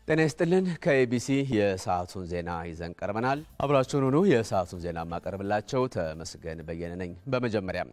ጤና ይስጥልን ከኤቢሲ የሰዓቱን ዜና ይዘን ቀርበናል። አብራችሁን ሁኑ። የሰዓቱን ዜና ማቀርብላችሁ ተመስገን በየነ ነኝ። በመጀመሪያ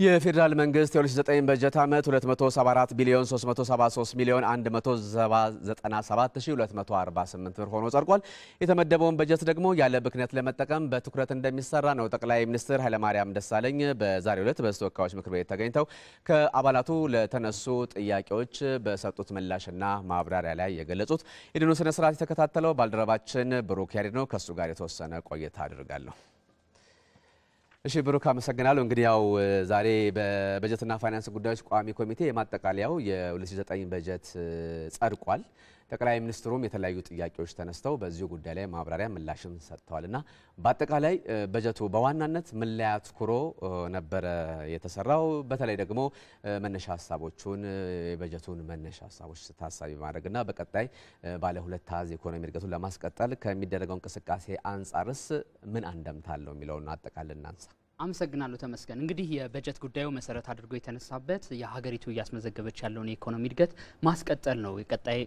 የፌደራል መንግስት የ2009 በጀት ዓመት 274 ቢሊዮን 373 ሚሊዮን 197248 ብር ሆኖ ጸድቋል። የተመደበውን በጀት ደግሞ ያለ ብክነት ለመጠቀም በትኩረት እንደሚሰራ ነው ጠቅላይ ሚኒስትር ኃይለማርያም ደሳለኝ በዛሬው ዕለት በተወካዮች ምክር ቤት ተገኝተው ከአባላቱ ለተነሱ ጥያቄዎች በሰጡት ምላሽና ማብራሪያ ላይ የገለጹት። የድኑ ስነ ስርዓት የተከታተለው ባልደረባችን ብሩክ ያሬድ ነው። ከሱ ጋር የተወሰነ ቆይታ አድርጋለሁ። እሺ ብሩክ አመሰግናለሁ። እንግዲህ ያው ዛሬ በበጀትና ፋይናንስ ጉዳዮች ቋሚ ኮሚቴ የማጠቃለያው የ2009 በጀት ጸድቋል። ጠቅላይ ሚኒስትሩም የተለያዩ ጥያቄዎች ተነስተው በዚሁ ጉዳይ ላይ ማብራሪያ ምላሽም ሰጥተዋልና በአጠቃላይ በጀቱ በዋናነት ምን ላይ አትኩሮ ነበር የተሰራው? በተለይ ደግሞ መነሻ ሀሳቦቹን የበጀቱን መነሻ ሀሳቦች ታሳቢ ማድረግና በቀጣይ ባለ ሁለት አሃዝ ኢኮኖሚ እድገቱን ለማስቀጠል ከሚደረገው እንቅስቃሴ አንጻርስ ምን አንደምታ አለው የሚለውን አጠቃላይ እናንሳ። አመሰግናለሁ ተመስገን። እንግዲህ የበጀት ጉዳዩ መሰረት አድርጎ የተነሳበት የሀገሪቱ እያስመዘገበች ያለውን የኢኮኖሚ እድገት ማስቀጠል ነው። ቀጣይ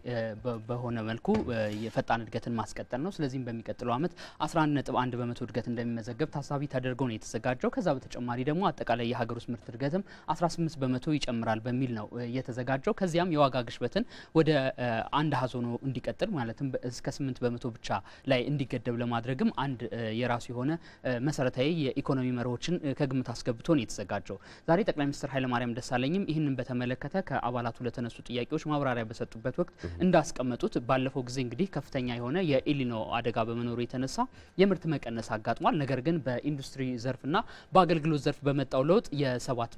በሆነ መልኩ የፈጣን እድገትን ማስቀጠል ነው። ስለዚህም በሚቀጥለው ዓመት 11.1 በመቶ እድገት እንደሚመዘገብ ታሳቢ ተደርጎ ነው የተዘጋጀው። ከዛ በተጨማሪ ደግሞ አጠቃላይ የሀገር ውስጥ ምርት እድገትም 18 በመቶ ይጨምራል በሚል ነው የተዘጋጀው። ከዚያም የዋጋ ግሽበትን ወደ አንድ አሃዝ ሆኖ እንዲቀጥል ማለትም እስከ 8 በመቶ ብቻ ላይ እንዲገደብ ለማድረግም አንድ የራሱ የሆነ መሰረታዊ የኢኮኖሚ መርሆች ከግምት አስገብቶ ነው የተዘጋጀው። ዛሬ ጠቅላይ ሚኒስትር ኃይለማርያም ደሳለኝም ይህንን በተመለከተ ከአባላቱ ለተነሱ ጥያቄዎች ማብራሪያ በሰጡበት ወቅት እንዳስቀመጡት ባለፈው ጊዜ እንግዲህ ከፍተኛ የሆነ የኤሊኖ አደጋ በመኖሩ የተነሳ የምርት መቀነስ አጋጥሟል። ነገር ግን በኢንዱስትሪ ዘርፍና በአገልግሎት ዘርፍ በመጣው ለውጥ የ7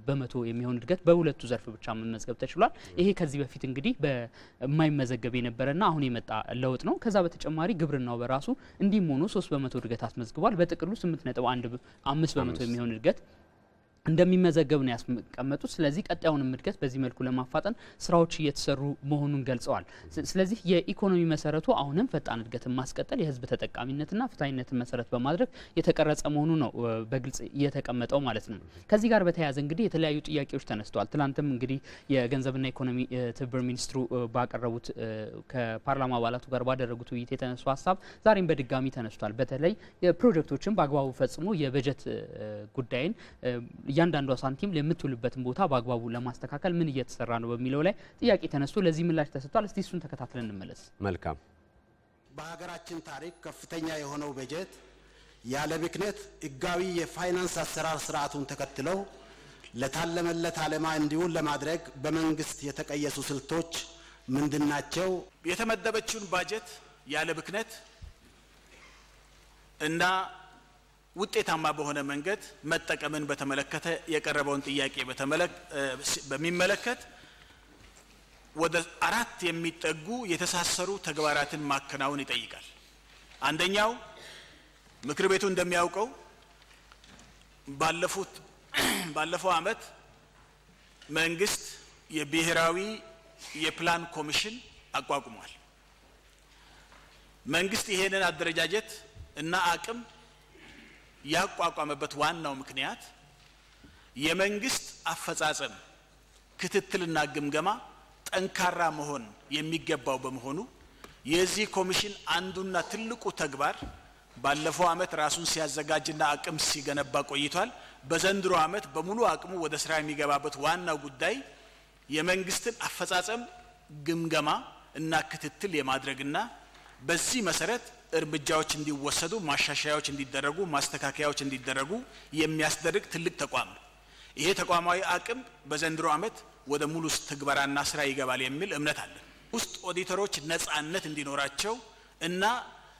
በመቶ የሚሆን እድገት በሁለቱ ዘርፍ ብቻ መመዝገብ ተችሏል። ይሄ ከዚህ በፊት እንግዲህ በማይመዘገብ የነበረና አሁን የመጣ ለውጥ ነው። ከዛ በተጨማሪ ግብርናው በራሱ እንዲም ሆኖ 3 በመቶ እድገት አስመዝግቧል። በጥቅሉ 8.5 በመቶ የሚሆን እድገት እንደሚመዘገብ ነው ያስቀመጡት። ስለዚህ ቀጣዩንም እድገት በዚህ መልኩ ለማፋጠን ስራዎች እየተሰሩ መሆኑን ገልጸዋል። ስለዚህ የኢኮኖሚ መሰረቱ አሁንም ፈጣን እድገትን ማስቀጠል የህዝብ ተጠቃሚነትና ፍትሃዊነትን መሰረት በማድረግ የተቀረጸ መሆኑ ነው በግልጽ የተቀመጠው ማለት ነው። ከዚህ ጋር በተያያዘ እንግዲህ የተለያዩ ጥያቄዎች ተነስተዋል። ትላንትም እንግዲህ የገንዘብና ኢኮኖሚ ትብብር ሚኒስትሩ ባቀረቡት ከፓርላማ አባላቱ ጋር ባደረጉት ውይይት የተነሱ ሀሳብ ዛሬም በድጋሚ ተነስቷል። በተለይ ፕሮጀክቶችን በአግባቡ ፈጽሞ የበጀት ጉዳይን እያንዳንዱ ሳንቲም ለምትውልበትን ቦታ በአግባቡ ለማስተካከል ምን እየተሰራ ነው በሚለው ላይ ጥያቄ ተነስቶ ለዚህ ምላሽ ተሰጥቷል። እስቲ እሱን ተከታትለን እንመለስ። መልካም። በሀገራችን ታሪክ ከፍተኛ የሆነው በጀት ያለ ብክነት ህጋዊ የፋይናንስ አሰራር ስርዓቱን ተከትለው ለታለመለት ዓላማ እንዲውል ለማድረግ በመንግስት የተቀየሱ ስልቶች ምንድናቸው? የተመደበችውን ባጀት ያለ ብክነት እና ውጤታማ በሆነ መንገድ መጠቀምን በተመለከተ የቀረበውን ጥያቄ በሚመለከት ወደ 4 የሚጠጉ የተሳሰሩ ተግባራትን ማከናወን ይጠይቃል። አንደኛው ምክር ቤቱ እንደሚያውቀው ባለፈው ዓመት መንግስት የብሔራዊ የፕላን ኮሚሽን አቋቁሟል። መንግስት ይሄንን አደረጃጀት እና አቅም ያቋቋመበት ዋናው ምክንያት የመንግስት አፈጻጸም ክትትልና ግምገማ ጠንካራ መሆን የሚገባው በመሆኑ የዚህ ኮሚሽን አንዱና ትልቁ ተግባር ባለፈው ዓመት ራሱን ሲያዘጋጅና አቅም ሲገነባ ቆይቷል። በዘንድሮ ዓመት በሙሉ አቅሙ ወደ ስራ የሚገባበት ዋናው ጉዳይ የመንግስትን አፈጻጸም ግምገማ እና ክትትል የማድረግና በዚህ መሰረት እርምጃዎች እንዲወሰዱ፣ ማሻሻያዎች እንዲደረጉ፣ ማስተካከያዎች እንዲደረጉ የሚያስደርግ ትልቅ ተቋም ነው። ይሄ ተቋማዊ አቅም በዘንድሮ ዓመት ወደ ሙሉ ተግባራና ስራ ይገባል የሚል እምነት አለ። ውስጥ ኦዲተሮች ነፃነት እንዲኖራቸው እና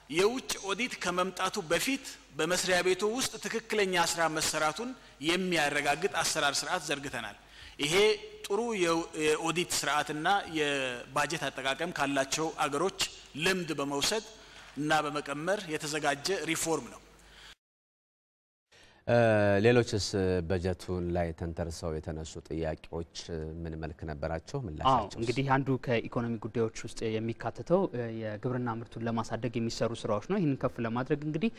የውጭ ኦዲት ከመምጣቱ በፊት በመስሪያ ቤቱ ውስጥ ትክክለኛ ስራ መሰራቱን የሚያረጋግጥ አሰራር ስርዓት ዘርግተናል። ይሄ ጥሩ የኦዲት ስርዓትና የባጀት አጠቃቀም ካላቸው አገሮች ልምድ በመውሰድ እና በመቀመር የተዘጋጀ ሪፎርም ነው። ሌሎችስ በጀቱን ላይ ተንተርሰው የተነሱ ጥያቄዎች ምን መልክ ነበራቸው? ምላሻቸው እንግዲህ አንዱ ከኢኮኖሚ ጉዳዮች ውስጥ የሚካተተው የግብርና ምርቱን ለማሳደግ የሚሰሩ ስራዎች ነው። ይህንን ከፍ ለማድረግ እንግዲህ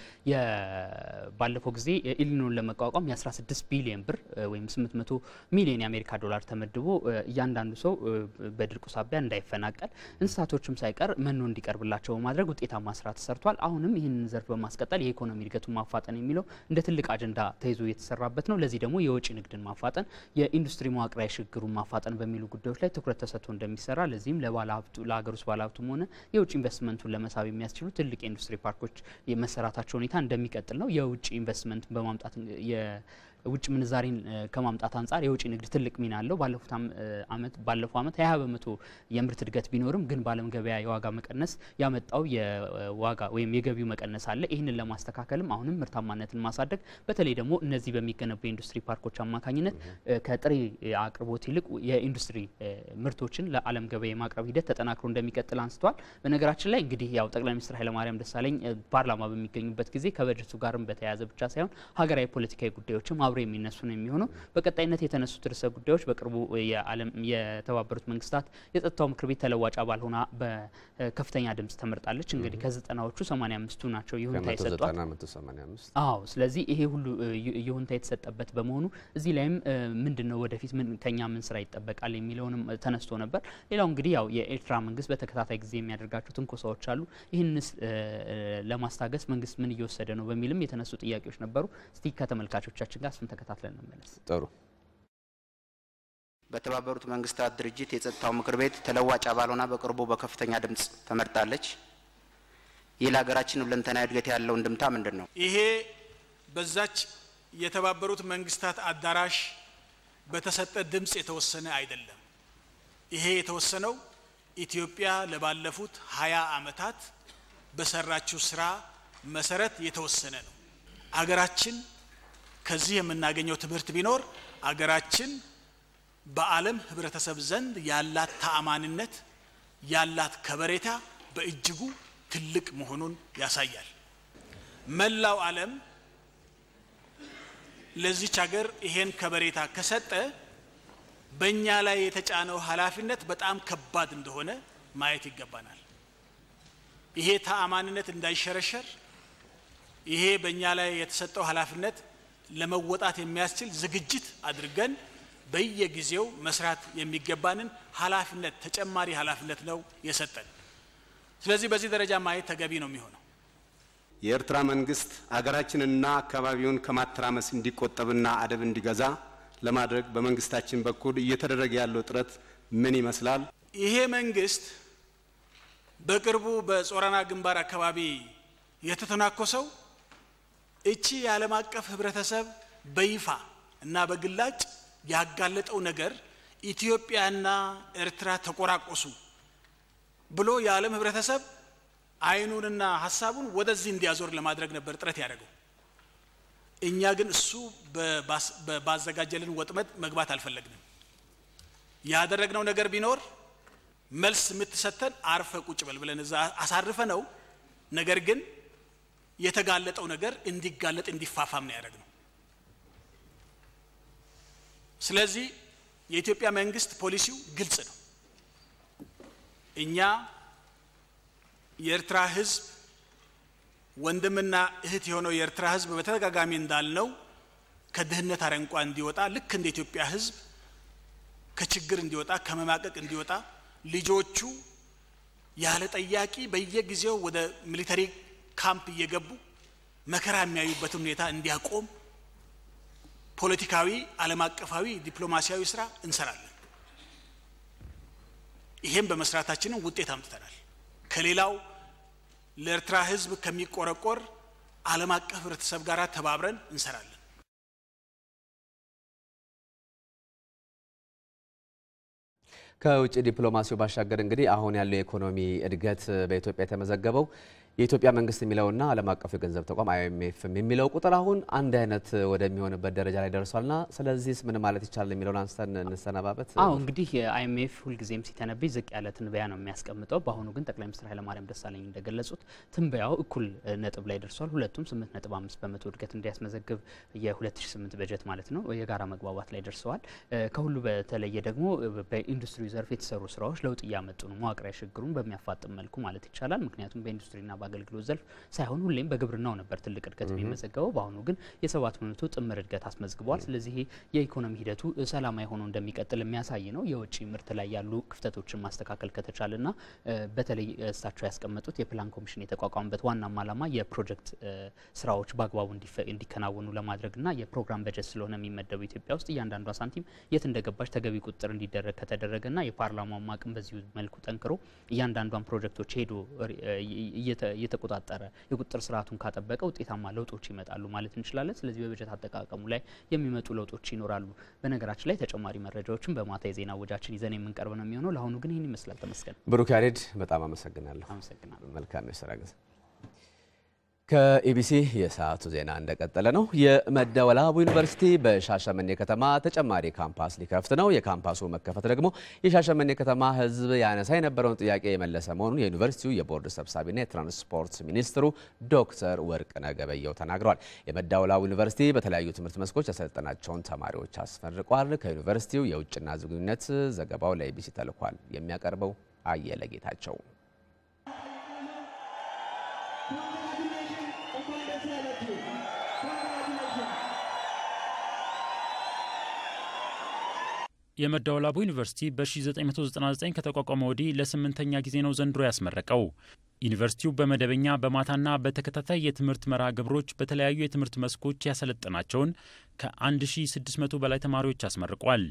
ባለፈው ጊዜ ኢሊኖን ለመቋቋም የ16 ቢሊዮን ብር ወይም 800 ሚሊዮን የአሜሪካ ዶላር ተመድቦ እያንዳንዱ ሰው በድርቁ ሳቢያ እንዳይፈናቀል እንስሳቶችም ሳይቀር መኖ እንዲቀርብላቸው በማድረግ ውጤታማ ስራ ተሰርቷል። አሁንም ይህንን ዘርፍ በማስቀጠል የኢኮኖሚ እድገቱን ማፋጠን የሚለው እንደ ትልቅ አጀንዳ ተይዞ የተሰራበት ነው። ለዚህ ደግሞ የውጭ ንግድን ማፋጠን፣ የኢንዱስትሪ መዋቅራዊ ሽግግሩን ማፋጠን በሚሉ ጉዳዮች ላይ ትኩረት ተሰጥቶ እንደሚሰራ ለዚህም ለሀገር ውስጥ ባለሀብቱም ሆነ የውጭ ኢንቨስትመንቱን ለመሳብ የሚያስችሉ ትልቅ የኢንዱስትሪ ፓርኮች የመሰራታቸው ሁኔታ እንደሚቀጥል ነው። የውጭ ኢንቨስትመንት በማምጣት ውጭ ምንዛሪን ከማምጣት አንጻር የውጭ ንግድ ትልቅ ሚና አለው። ባለፈው አመት 20 በመቶ የምርት እድገት ቢኖርም ግን በዓለም ገበያ የዋጋ መቀነስ ያመጣው የዋጋ ወይም የገቢው መቀነስ አለ። ይህንን ለማስተካከልም አሁንም ምርታማነትን ማሳደግ በተለይ ደግሞ እነዚህ በሚገነቡ የኢንዱስትሪ ፓርኮች አማካኝነት ከጥሬ አቅርቦት ይልቅ የኢንዱስትሪ ምርቶችን ለዓለም ገበያ የማቅረብ ሂደት ተጠናክሮ እንደሚቀጥል አንስተዋል። በነገራችን ላይ እንግዲህ ያው ጠቅላይ ሚኒስትር ኃይለማርያም ደሳለኝ ፓርላማ በሚገኙበት ጊዜ ከበጀቱ ጋርም በተያያዘ ብቻ ሳይሆን ሀገራዊ ፖለቲካዊ ጉዳዮችም አብሮ የሚነሱ ነው የሚሆነው። በቀጣይነት የተነሱት ርዕሰ ጉዳዮች በቅርቡ የተባበሩት መንግስታት የጸጥታው ምክር ቤት ተለዋጭ አባል ሆና በከፍተኛ ድምጽ ተመርጣለች። እንግዲህ ከ90ዎቹ 85ቱ ናቸው ይሁንታ የሰጧት። ስለዚህ ይሄ ሁሉ ይሁንታ የተሰጠበት በመሆኑ እዚህ ላይም ምንድነው ወደፊት ከኛ ምን ስራ ይጠበቃል የሚለውንም ተነስቶ ነበር። ሌላው እንግዲህ ያው የኤርትራ መንግስት በተከታታይ ጊዜ የሚያደርጋቸው ትንኮሳዎች አሉ። ይህንስ ለማስታገስ መንግስት ምን እየወሰደ ነው በሚልም የተነሱ ጥያቄዎች ነበሩ። እስቲ ከተመልካቾቻችን ጋር እሱን ተከታትለን እንመለስ። ጥሩ። በተባበሩት መንግስታት ድርጅት የጸጥታው ምክር ቤት ተለዋጭ አባል ሆና በቅርቡ በከፍተኛ ድምጽ ተመርጣለች። ይህ ለሀገራችን ሁለንተናዊ እድገት ያለው እንድምታ ምንድነው? ይሄ በዛች የተባበሩት መንግስታት አዳራሽ በተሰጠ ድምጽ የተወሰነ አይደለም። ይሄ የተወሰነው ኢትዮጵያ ለባለፉት 20 ዓመታት በሰራችው ስራ መሰረት የተወሰነ ነው። አገራችን ከዚህ የምናገኘው ትምህርት ቢኖር አገራችን በዓለም ህብረተሰብ ዘንድ ያላት ተአማንነት ያላት ከበሬታ በእጅጉ ትልቅ መሆኑን ያሳያል። መላው ዓለም ለዚህ ሀገር ይሄን ከበሬታ ከሰጠ በእኛ ላይ የተጫነው ኃላፊነት በጣም ከባድ እንደሆነ ማየት ይገባናል። ይሄ ተአማንነት እንዳይሸረሸር ይሄ በእኛ ላይ የተሰጠው ኃላፊነት ለመወጣት የሚያስችል ዝግጅት አድርገን በየጊዜው መስራት የሚገባንን ኃላፊነት ተጨማሪ ኃላፊነት ነው የሰጠን። ስለዚህ በዚህ ደረጃ ማየት ተገቢ ነው የሚሆነው። የኤርትራ መንግስት ሀገራችንና አካባቢውን ከማተራመስ እንዲቆጠብና አደብ እንዲገዛ ለማድረግ በመንግስታችን በኩል እየተደረገ ያለው ጥረት ምን ይመስላል? ይሄ መንግስት በቅርቡ በጾረና ግንባር አካባቢ የተተናኮሰው እቺ የዓለም አቀፍ ህብረተሰብ በይፋ እና በግላጭ ያጋለጠው ነገር ኢትዮጵያና ኤርትራ ተቆራቆሱ ብሎ የዓለም ህብረተሰብ አይኑንና ሐሳቡን ወደዚህ እንዲያዞር ለማድረግ ነበር ጥረት ያደረገው። እኛ ግን እሱ ባዘጋጀልን ወጥመድ መግባት አልፈለግንም። ያደረግነው ነገር ቢኖር መልስ የምትሰተን አርፈ ቁጭ በል ብለን እዛ አሳርፈ ነው። ነገር ግን የተጋለጠው ነገር እንዲጋለጥ እንዲፋፋም ነው ያደረግነው። ስለዚህ የኢትዮጵያ መንግስት ፖሊሲው ግልጽ ነው። እኛ የኤርትራ ህዝብ ወንድምና እህት የሆነው የኤርትራ ህዝብ በተደጋጋሚ እንዳልነው ከድህነት አረንቋ እንዲወጣ ልክ እንደ ኢትዮጵያ ህዝብ ከችግር እንዲወጣ ከመማቀቅ እንዲወጣ ልጆቹ ያለ ጠያቂ በየጊዜው ወደ ሚሊተሪ ካምፕ እየገቡ መከራ የሚያዩበትን ሁኔታ እንዲያቆም ፖለቲካዊ ዓለም አቀፋዊ ዲፕሎማሲያዊ ስራ እንሰራለን። ይሄን በመስራታችን ውጤት አምጥተናል። ከሌላው ለኤርትራ ህዝብ ከሚቆረቆር ዓለም አቀፍ ህብረተሰብ ጋር ተባብረን እንሰራለን። ከውጭ ዲፕሎማሲው ባሻገር እንግዲህ አሁን ያለው የኢኮኖሚ እድገት በኢትዮጵያ የተመዘገበው የኢትዮጵያ መንግስት የሚለውና ዓለም አቀፉ የገንዘብ ተቋም IMF የሚለው ቁጥር አሁን አንድ አይነት ወደሚሆንበት ደረጃ ላይ ደርሷልና ስለዚህስ ምን ማለት ይቻላል የሚለውን አንስተን እንሰናባበት። እንግዲህ IMF ሁልጊዜም ሲተነብይ ዝቅ ያለ ትንበያ ነው የሚያስቀምጠው። በአሁኑ ግን ጠቅላይ ሚኒስትር ኃይለማርያም ደሳለኝ እንደገለጹት ትንበያው እኩል ነጥብ ላይ ደርሷል። ሁለቱም 8.5% እድገት እንዲያስመዘግብ የ2008 በጀት ማለት ነው የጋራ መግባባት ላይ ደርሰዋል። ከሁሉ በተለየ ደግሞ በኢንዱስትሪ ዘርፍ የተሰሩ ስራዎች ለውጥ እያመጡ ነው። መዋቅራዊ ሽግሩን በሚያፋጥም መልኩ ማለት ይቻላል። ምክንያቱም በኢንዱስትሪና በአገልግሎት ዘርፍ ሳይሆን ሁሌም በግብርናው ነበር ትልቅ እድገት የሚመዘገበው። በአሁኑ ግን የ7% ጥምር እድገት አስመዝግቧል። ስለዚህ የኢኮኖሚ ሂደቱ ሰላማዊ ሆኖ እንደሚቀጥል የሚያሳይ ነው። የውጭ ምርት ላይ ያሉ ክፍተቶችን ማስተካከል ከተቻለና በተለይ እሳቸው ያስቀመጡት የፕላን ኮሚሽን የተቋቋመበት ዋናማ ዓላማ የፕሮጀክት ስራዎች በአግባቡ እንዲከናወኑ ለማድረግና የፕሮግራም በጀት ስለሆነ የሚመደበው ኢትዮጵያ ውስጥ እያንዳንዷ ሳንቲም የት እንደገባች ተገቢ ቁጥጥር እንዲደረግ ከተደረገና የፓርላማው አቅም በዚሁ መልኩ ጠንክሮ እያንዳንዷን ፕሮጀክቶች ሄዶ እየተቆጣጠረ የቁጥጥር ስርዓቱን ካጠበቀ ውጤታማ ለውጦች ይመጣሉ ማለት እንችላለን። ስለዚህ በበጀት አጠቃቀሙ ላይ የሚመጡ ለውጦች ይኖራሉ። በነገራችን ላይ ተጨማሪ መረጃዎችን በማታ የዜና ወጃችን ይዘን የምንቀርብ ነው የሚሆነው። ለአሁኑ ግን ይህን ይመስላል። ተመስገን ብሩክ ያሬድ በጣም አመሰግናለሁ። አመሰግናለሁ። መልካም የስራ ጊዜ። ከኢቢሲ የሰዓቱ ዜና እንደቀጠለ ነው። የመደወላቡ ዩኒቨርሲቲ በሻሸመኔ ከተማ ተጨማሪ ካምፓስ ሊከፍት ነው። የካምፓሱ መከፈት ደግሞ የሻሸመኔ ከተማ ሕዝብ ያነሳ የነበረውን ጥያቄ የመለሰ መሆኑን የዩኒቨርሲቲው የቦርድ ሰብሳቢና የትራንስፖርት ሚኒስትሩ ዶክተር ወርቅነህ ገበየሁ ተናግረዋል። የመደወላቡ ዩኒቨርሲቲ በተለያዩ ትምህርት መስኮች ያሰለጠናቸውን ተማሪዎች አስመርቋል። ከዩኒቨርሲቲው የውጭና ግንኙነት ዘገባው ለኢቢሲ ተልኳል። የሚያቀርበው አየለ ጌታቸው። የመደወላቡ ዩኒቨርሲቲ በ1999 ከተቋቋመ ወዲህ ለ8ኛ ጊዜ ነው ዘንድሮ ያስመረቀው። ዩኒቨርሲቲው በመደበኛ በማታና በተከታታይ የትምህርት መርሃ ግብሮች በተለያዩ የትምህርት መስኮች ያሰለጠናቸውን ከ1600 በላይ ተማሪዎች አስመርቋል።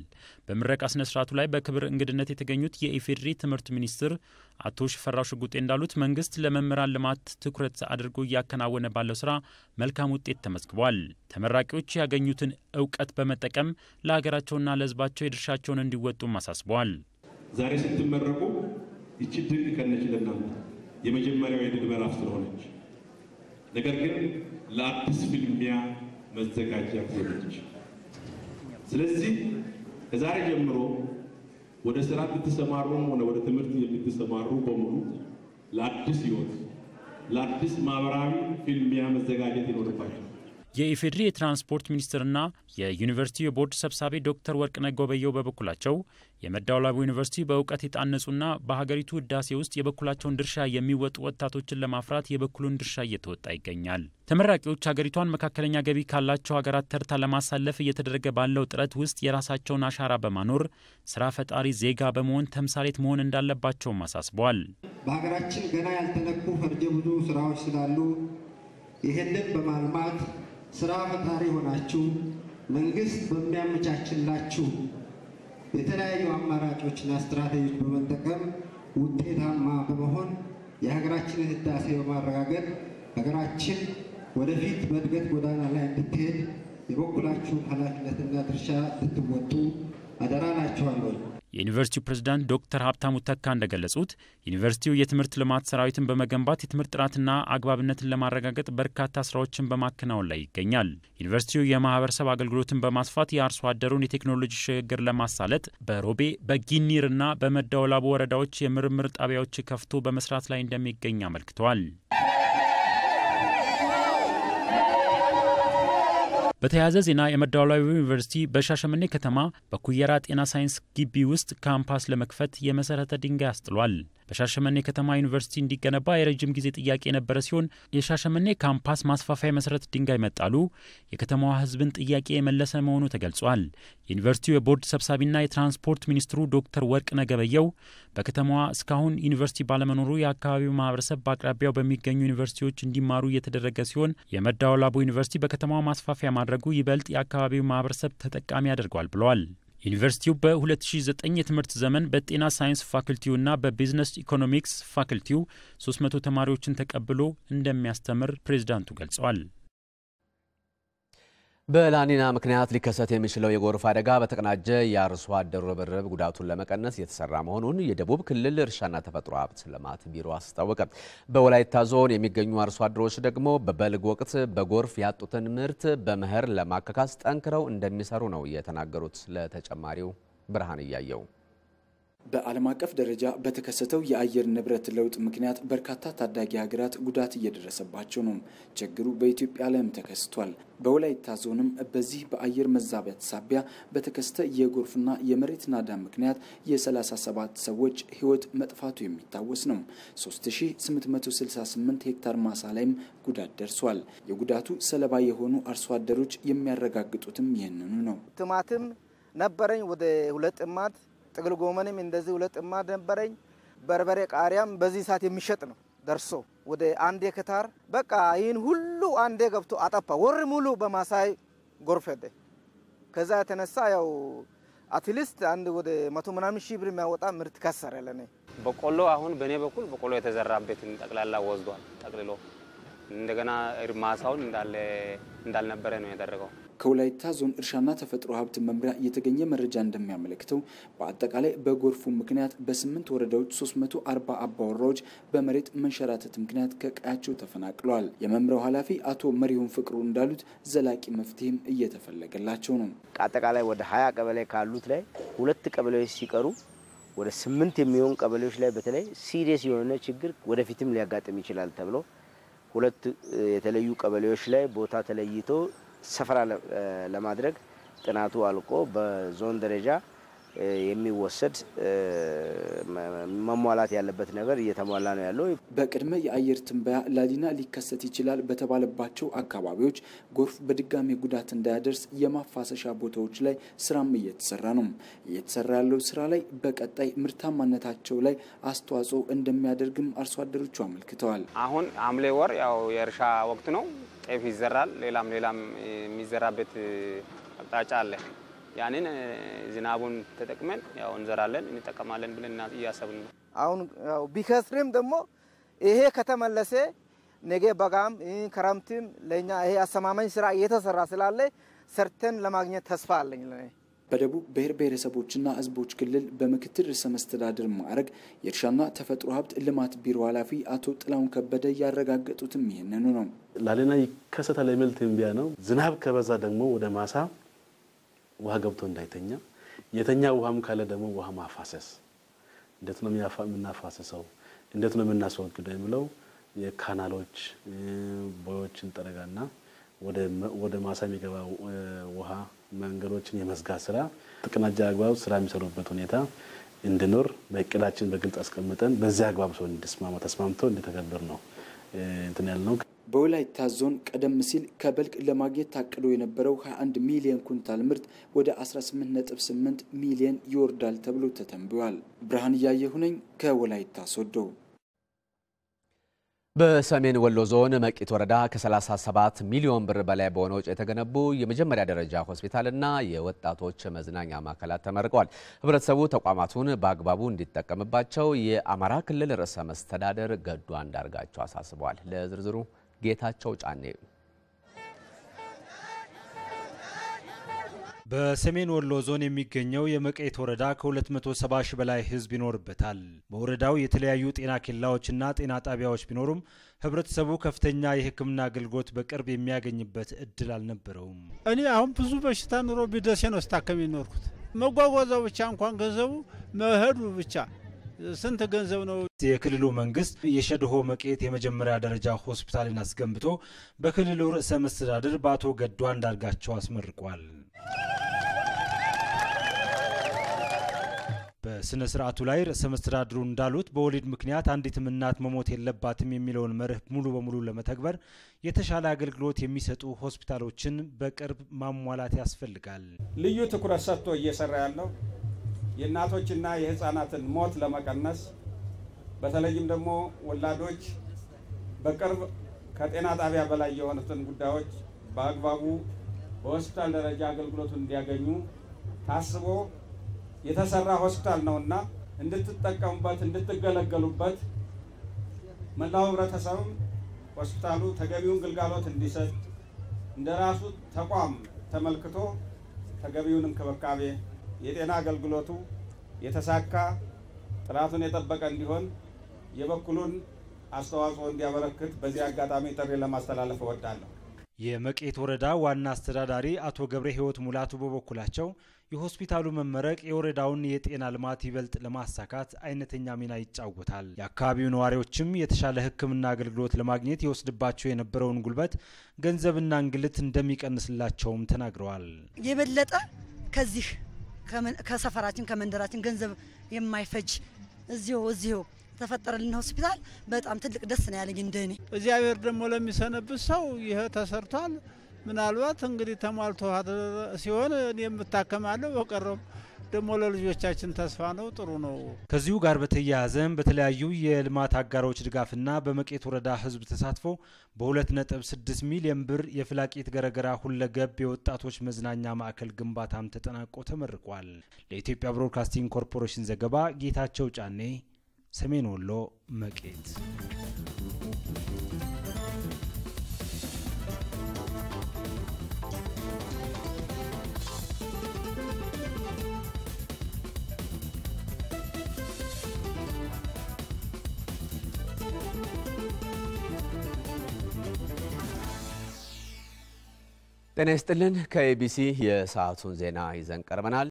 በምረቃ ስነ ስርዓቱ ላይ በክብር እንግድነት የተገኙት የኢፌዴሪ ትምህርት ሚኒስትር አቶ ሽፈራው ሽጉጤ እንዳሉት መንግስት ለመምህራን ልማት ትኩረት አድርጎ እያከናወነ ባለው ስራ መልካም ውጤት ተመዝግቧል። ተመራቂዎች ያገኙትን እውቀት በመጠቀም ለሀገራቸውና ለሕዝባቸው የድርሻቸውን እንዲወጡም አሳስበዋል። ዛሬ ስትመረቁ ይቺ ድንቅ ቀነች ለእናንተ የመጀመሪያው የድል ምዕራፍ ስለሆነች፣ ነገር ግን ለአዲስ ፍልሚያ መዘጋጃ ሆነች። ስለዚህ ከዛሬ ጀምሮ ወደ ስራ ብትሰማሩም ሆነ ወደ ትምህርት የምትሰማሩ በሙሉ ለአዲስ ህይወት፣ ለአዲስ ማህበራዊ ፍልሚያ መዘጋጀት ይኖርባቸዋል። የኢፌዴሪ የትራንስፖርት ሚኒስትርና የዩኒቨርሲቲው የቦርድ ሰብሳቢ ዶክተር ወርቅነህ ገበየሁ በበኩላቸው የመደወላቡ ዩኒቨርሲቲ በእውቀት የታነጹና በሀገሪቱ ህዳሴ ውስጥ የበኩላቸውን ድርሻ የሚወጡ ወጣቶችን ለማፍራት የበኩሉን ድርሻ እየተወጣ ይገኛል። ተመራቂዎች ሀገሪቷን መካከለኛ ገቢ ካላቸው ሀገራት ተርታ ለማሳለፍ እየተደረገ ባለው ጥረት ውስጥ የራሳቸውን አሻራ በማኖር ስራ ፈጣሪ ዜጋ በመሆን ተምሳሌት መሆን እንዳለባቸውም አሳስበዋል። በሀገራችን ገና ያልተነኩ ፈርጀ ብዙ ስራዎች ስላሉ ይህንን በማልማት ስራ ፈጣሪ ሆናችሁ መንግስት በሚያመቻችላችሁ የተለያዩ አማራጮችና ስትራቴጂዎች በመጠቀም ውጤታማ በመሆን የሀገራችንን ህዳሴ በማረጋገጥ ሀገራችን ወደፊት በእድገት ጎዳና ላይ እንድትሄድ የበኩላችሁን ኃላፊነትና ድርሻ እንድትወጡ አደራ እላችኋለሁ። የዩኒቨርሲቲው ፕሬዝዳንት ዶክተር ሀብታሙ ተካ እንደገለጹት ዩኒቨርሲቲው የትምህርት ልማት ሰራዊትን በመገንባት የትምህርት ጥራትና አግባብነትን ለማረጋገጥ በርካታ ስራዎችን በማከናወን ላይ ይገኛል። ዩኒቨርሲቲው የማህበረሰብ አገልግሎትን በማስፋት የአርሶ አደሩን የቴክኖሎጂ ሽግግር ለማሳለጥ በሮቤ በጊኒርና በመደወላቡ ወረዳዎች የምርምር ጣቢያዎች ከፍቶ በመስራት ላይ እንደሚገኝ አመልክተዋል። በተያያዘ ዜና የመደወላቡ ዩኒቨርሲቲ በሻሸመኔ ከተማ በኩየራ ጤና ሳይንስ ግቢ ውስጥ ካምፓስ ለመክፈት የመሰረተ ድንጋይ አስጥሏል። በሻሸመኔ ከተማ ዩኒቨርሲቲ እንዲገነባ የረጅም ጊዜ ጥያቄ የነበረ ሲሆን የሻሸመኔ ካምፓስ ማስፋፋያ መሰረት ድንጋይ መጣሉ የከተማዋ ሕዝብን ጥያቄ የመለሰ መሆኑ ተገልጿል። የዩኒቨርሲቲው የቦርድ ሰብሳቢና የትራንስፖርት ሚኒስትሩ ዶክተር ወርቅነህ ገበየሁ በከተማዋ እስካሁን ዩኒቨርሲቲ ባለመኖሩ የአካባቢው ማህበረሰብ በአቅራቢያው በሚገኙ ዩኒቨርሲቲዎች እንዲማሩ እየተደረገ ሲሆን የመደወላቡ ዩኒቨርሲቲ በከተማዋ ማስፋፊያ ማድረጉ ይበልጥ የአካባቢው ማህበረሰብ ተጠቃሚ ያደርገዋል ብለዋል። ዩኒቨርሲቲው በ2009 የትምህርት ዘመን በጤና ሳይንስ ፋክልቲውና በቢዝነስ ኢኮኖሚክስ ፋክልቲው 300 ተማሪዎችን ተቀብሎ እንደሚያስተምር ፕሬዝዳንቱ ገልጸዋል። በላኒና ምክንያት ሊከሰት የሚችለው የጎርፍ አደጋ በተቀናጀ የአርሶ አደሩ ርብርብ ጉዳቱን ለመቀነስ የተሰራ መሆኑን የደቡብ ክልል እርሻና ተፈጥሮ ሀብት ልማት ቢሮ አስታወቀ። በወላይታ ዞን የሚገኙ አርሶ አደሮች ደግሞ በበልግ ወቅት በጎርፍ ያጡትን ምርት በመኸር ለማካካስ ጠንክረው እንደሚሰሩ ነው የተናገሩት። ለተጨማሪው ብርሃን እያየው በዓለም አቀፍ ደረጃ በተከሰተው የአየር ንብረት ለውጥ ምክንያት በርካታ ታዳጊ ሀገራት ጉዳት እየደረሰባቸው ነው። ችግሩ በኢትዮጵያ ላይም ተከስቷል። በወላይታ ዞንም በዚህ በአየር መዛባት ሳቢያ በተከሰተ የጎርፍና የመሬት ናዳ ምክንያት የ37 ሰዎች ሕይወት መጥፋቱ የሚታወስ ነው። 3868 ሄክታር ማሳ ላይም ጉዳት ደርሷል። የጉዳቱ ሰለባ የሆኑ አርሶ አደሮች የሚያረጋግጡትም ይህንኑ ነው። ቲማቲም ነበረኝ ወደ 2 ጥማድ፣ ጥቅል ጎመንም እንደዚህ 2 ጥማድ ነበረኝ። በርበሬ ቃሪያም በዚህ ሰዓት የሚሸጥ ነው ደርሶ ወደ 1 ሄክታር በቃ ይህን ሁሉ አንዴ ገብቶ አጠፋ። ወር ሙሉ በማሳይ ጎርፍ ሄደ። ከዛ የተነሳ ያው አትሊስት አንድ ወደ 100 ምናምን ሺህ ብር የሚያወጣ ምርት ከሰረ ለኔ። በቆሎ አሁን በኔ በኩል በቆሎ የተዘራበትን ጠቅላላ ወዝዷል። ጠቅልሎ እንደገና ማሳውን እንዳልነበረ ነው ያደረገው። ከወላይታ ዞን እርሻና ተፈጥሮ ሀብት መምሪያ የተገኘ መረጃ እንደሚያመለክተው በአጠቃላይ በጎርፉ ምክንያት በ8 ወረዳዎች 340 አባወራዎች በመሬት መንሸራተት ምክንያት ከቀያቸው ተፈናቅለዋል። የመምሪያው ኃላፊ አቶ መሪሁን ፍቅሩ እንዳሉት ዘላቂ መፍትሄም እየተፈለገላቸው ነው። አጠቃላይ ወደ 20 ቀበሌ ካሉት ላይ 2 ቀበሌዎች ሲቀሩ ወደ 8 የሚሆኑ ቀበሌዎች ላይ በተለይ ሲሪየስ የሆነ ችግር ወደፊትም ሊያጋጥም ይችላል ተብሎ 2 የተለዩ ቀበሌዎች ላይ ቦታ ተለይቶ ሰፈራ ለማድረግ ጥናቱ አልቆ በዞን ደረጃ የሚወሰድ መሟላት ያለበት ነገር እየተሟላ ነው ያለው። በቅድመ የአየር ትንበያ ላሊና ሊከሰት ይችላል በተባለባቸው አካባቢዎች ጎርፍ በድጋሚ ጉዳት እንዳያደርስ የማፋሰሻ ቦታዎች ላይ ስራም እየተሰራ ነው። እየተሰራ ያለው ስራ ላይ በቀጣይ ምርታማነታቸው ላይ አስተዋጽኦ እንደሚያደርግም አርሶ አደሮቹ አመልክተዋል። አሁን ሐምሌ ወር ያው የእርሻ ወቅት ነው። ጤፍ ይዘራል። ሌላም የሚዘራበት አቅጣጫ አለ። ያንን ዝናቡን ተጠቅመን ያው እንዘራለን እንጠቀማለን ብለን እያሰብን ነው። አሁን ያው ቢከስርም ደግሞ ይሄ ከተመለሰ ነገ በጋም ክረምትም ለኛ ይሄ አሰማማኝ ስራ እየተሰራ ስላለ ሰርተን ለማግኘት ተስፋ አለኝ ለኔ። በደቡብ ብሔር ብሔረሰቦችና ሕዝቦች ክልል በምክትል ርዕሰ መስተዳድር ማዕረግ የእርሻና ተፈጥሮ ሀብት ልማት ቢሮ ኃላፊ አቶ ጥላሁን ከበደ ያረጋገጡትም ይህንኑ ነው። ላሊና ይከሰታል የሚል ትንበያ ነው። ዝናብ ከበዛ ደግሞ ወደ ማሳ ውሃ ገብቶ እንዳይተኛ፣ የተኛ ውሃም ካለ ደግሞ ውሃ ማፋሰስ እንዴት ነው የምናፋሰሰው፣ እንዴት ነው የምናስወግደው የሚለው የካናሎች ቦዮችን ጠረጋና ወደ ማሳ የሚገባ ውሃ መንገዶችን የመዝጋት ስራ ተቀናጀ አግባብ ስራ የሚሰሩበት ሁኔታ እንዲኖር በእቅዳችን በግልጽ አስቀምጠን በዚህ አግባብ ሰው ተስማምቶ እንዲተገበር ነው እንትን ያልነው። በወላይታ ዞን ቀደም ሲል ከበልግ ለማግኘት ታቅዶ የነበረው 21 ሚሊዮን ኩንታል ምርት ወደ 18.8 ሚሊዮን ይወርዳል ተብሎ ተተንብዋል። ብርሃን እያየሁ ነኝ ከወላይታ ሶዶ። በሰሜን ወሎ ዞን መቂት ወረዳ ከ37 ሚሊዮን ብር በላይ በሆነ ወጪ የተገነቡ የመጀመሪያ ደረጃ ሆስፒታልና የወጣቶች መዝናኛ ማዕከላት ተመርቀዋል። ህብረተሰቡ ተቋማቱን በአግባቡ እንዲጠቀምባቸው የአማራ ክልል ርዕሰ መስተዳድር ገዱ አንዳርጋቸው አሳስበዋል። ለዝርዝሩ ጌታቸው ጫኔ። በሰሜን ወሎ ዞን የሚገኘው የመቄት ወረዳ ከ270 ሺህ በላይ ህዝብ ይኖርበታል። በወረዳው የተለያዩ ጤና ኬላዎችና ጤና ጣቢያዎች ቢኖሩም ህብረተሰቡ ከፍተኛ የሕክምና አገልግሎት በቅርብ የሚያገኝበት እድል አልነበረውም። እኔ አሁን ብዙ በሽታ ኑሮ ቢደሴ ነው ስታከም ይኖርኩት። መጓጓዛው ብቻ እንኳን ገንዘቡ መሄዱ ብቻ ስንት ገንዘብ ነው። የክልሉ መንግስት የሸድሆ መቄት የመጀመሪያ ደረጃ ሆስፒታልን አስገንብቶ በክልሉ ርዕሰ መስተዳድር በአቶ ገዱ አንዳርጋቸው አስመርቋል። በስነ ስርዓቱ ላይ ርዕሰ መስተዳድሩ እንዳሉት በወሊድ ምክንያት አንዲትም እናት መሞት የለባትም የሚለውን መርህ ሙሉ በሙሉ ለመተግበር የተሻለ አገልግሎት የሚሰጡ ሆስፒታሎችን በቅርብ ማሟላት ያስፈልጋል። ልዩ ትኩረት ሰጥቶ እየሰራ ያለው የእናቶችና የህፃናትን ሞት ለመቀነስ በተለይም ደግሞ ወላዶች በቅርብ ከጤና ጣቢያ በላይ የሆኑትን ጉዳዮች በአግባቡ በሆስፒታል ደረጃ አገልግሎቱን እንዲያገኙ ታስቦ የተሰራ ሆስፒታል ነውና እንድትጠቀሙበት እንድትገለገሉበት መላው ህብረተሰብ ሆስፒታሉ ተገቢውን ግልጋሎት እንዲሰጥ እንደራሱ ተቋም ተመልክቶ ተገቢውን እንክብካቤ የጤና አገልግሎቱ የተሳካ ጥራቱን የጠበቀ እንዲሆን የበኩሉን አስተዋጽኦ እንዲያበረክት በዚህ አጋጣሚ ጥሪ ለማስተላለፍ እወዳለሁ። የመቄት ወረዳ ዋና አስተዳዳሪ አቶ ገብረ ሕይወት ሙላቱ በበኩላቸው የሆስፒታሉ መመረቅ የወረዳውን የጤና ልማት ይበልጥ ለማሳካት አይነተኛ ሚና ይጫወታል። የአካባቢው ነዋሪዎችም የተሻለ ሕክምና አገልግሎት ለማግኘት ይወስድባቸው የነበረውን ጉልበት፣ ገንዘብና እንግልት እንደሚቀንስላቸውም ተናግረዋል። የበለጠ ከዚህ ከሰፈራችን ከመንደራችን ገንዘብ የማይፈጅ እዚሁ ተፈጠረልን ሆስፒታል በጣም ትልቅ ደስ ነው ያለኝ እንደኔ። እግዚአብሔር ደግሞ ለሚሰነብት ሰው ይሄ ተሰርቷል። ምናልባት እንግዲህ ተሟልቶ ሲሆን የምታከማለው በቀረው ደግሞ ለልጆቻችን ተስፋ ነው። ጥሩ ነው። ከዚሁ ጋር በተያያዘም በተለያዩ የልማት አጋሮች ድጋፍና በመቄት ወረዳ ህዝብ ተሳትፎ በ2.6 ሚሊዮን ብር የፍላቂት ገረገራ ሁለገብ የወጣቶች መዝናኛ ማዕከል ግንባታም ተጠናቆ ተመርቋል። ለኢትዮጵያ ብሮድካስቲንግ ኮርፖሬሽን ዘገባ ጌታቸው ጫኔ፣ ሰሜን ወሎ መቄት። ጤና ይስጥልን። ከኤቢሲ የሰዓቱን ዜና ይዘን ቀርበናል።